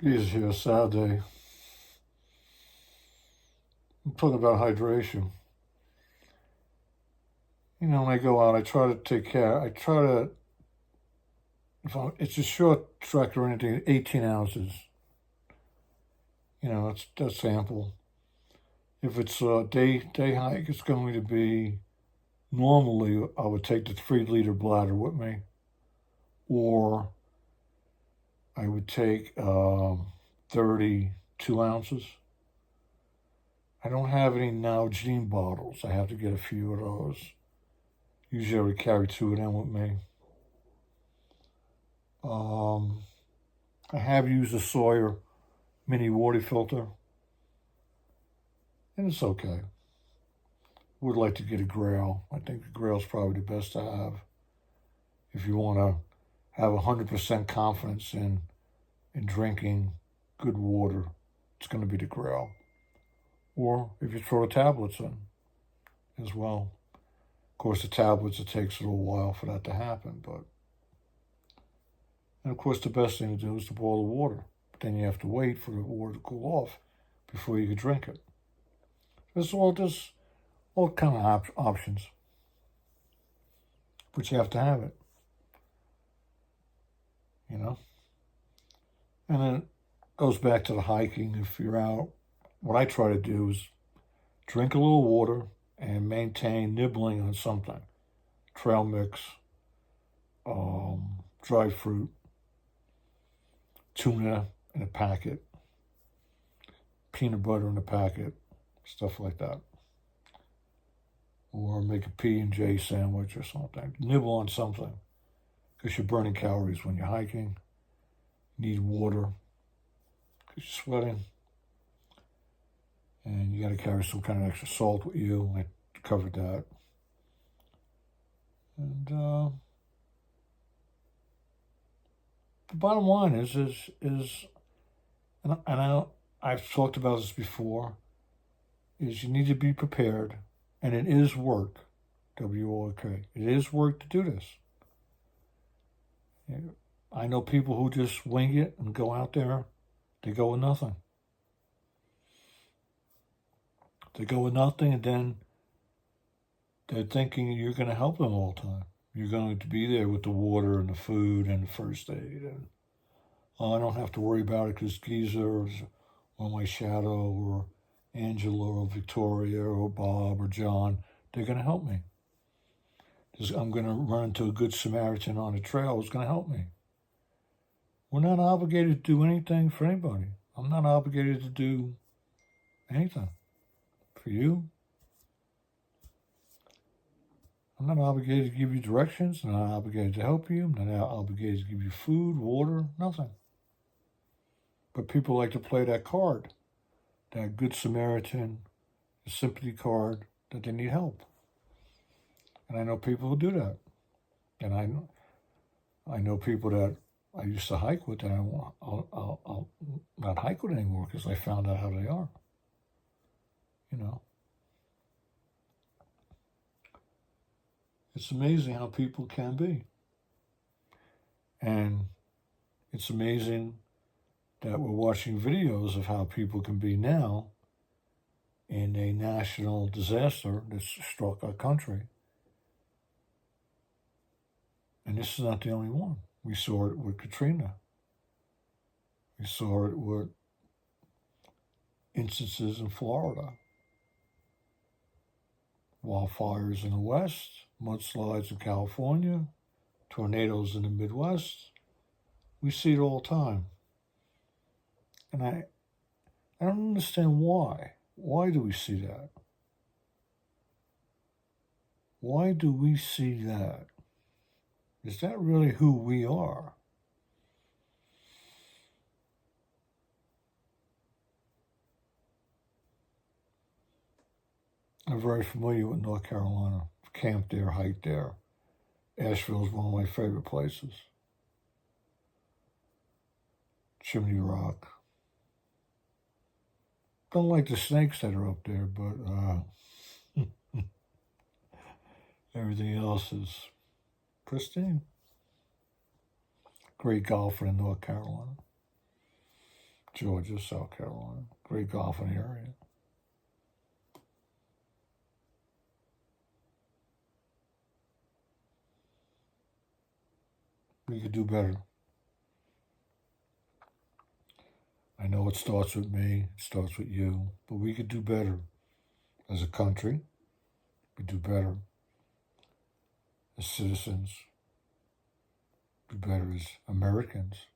Jesus, here, sad day. I'm talking about hydration. When I go out, I try to take care. I try to, it's a short trek or anything, 18 ounces. That's ample. If it's a day hike, it's going to be, normally I would take the 3 liter bladder with me, or I would take 32 ounces. I don't have any Nalgene bottles. I have to get a few of those. Usually I would carry 2 of them with me. Um, I have used a Sawyer mini water filter, and it's okay. Would like to get a Grail. I think the Grail's probably the best to have if you want to have 100% confidence in drinking good water. It's going to be the Grail. Or if you throw the tablets in as well. Of course, the tablets, it takes a little while for that to happen, but. And of course, the best thing to do is to boil the water. But then you have to wait for the water to cool off before you can drink it. There's all kind of options, but you have to have it, you know. And then it goes back to the hiking. If you're out, what I try to do is drink a little water and maintain nibbling on something, trail mix, dried fruit, tuna in a packet, peanut butter in a packet, stuff like that. Or make a P&J sandwich or something. Nibble on something because you're burning calories when you're hiking. You need water because you're sweating. And you got to carry some kind of extra salt with you. I covered that. And the bottom line is I've talked about this before, is you need to be prepared, and it is work, W-O-R-K. It is work to do this. I know people who just wing it and go out there, they go with nothing. They go with nothing, and then they're thinking you're going to help them all the time. You're going to be there with the water and the food and the first aid. And I don't have to worry about it because Geezer or my shadow or Angela or Victoria or Bob or John, they're going to help me. I'm going to run into a good Samaritan on the trail who's going to help me. We're not obligated to do anything for anybody. I'm not obligated to do anything for you. I'm not obligated to give you directions. I'm not obligated to help you. I'm not obligated to give you food, water, nothing. But people like to play that card, that Good Samaritan, the sympathy card, that they need help. And I know people who do that. And I know people that I used to hike with that I'll not hike with anymore because I found out how they are. It's amazing how people can be. And it's amazing that we're watching videos of how people can be now in a national disaster that's struck our country. And this is not the only one. We saw it with Katrina. We saw it with instances in Florida. Wildfires in the West, mudslides in California, tornadoes in the Midwest. We see it all the time. And I don't understand why. Why do we see that? Why do we see that? Is that really who we are? I'm very familiar with North Carolina. Camped there, hiked there. Asheville is one of my favorite places. Chimney Rock. Don't like the snakes that are up there, but everything else is pristine. Great golfer in North Carolina. Georgia, South Carolina. Great golfing area. We could do better. I know it starts with me, it starts with you, but we could do better as a country. We do better as citizens. Do better as Americans.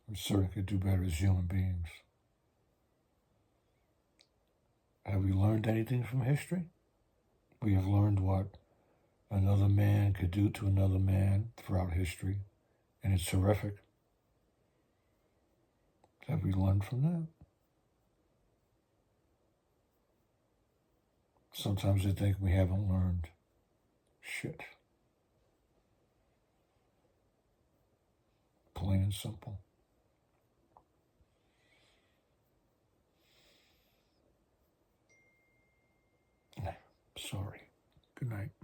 We certainly could do better as human beings. Have we learned anything from history? We have learned what another man could do to another man throughout history, and it's horrific. Have we learned from that? Sometimes I think we haven't learned shit. Plain and simple. Sorry. Good night.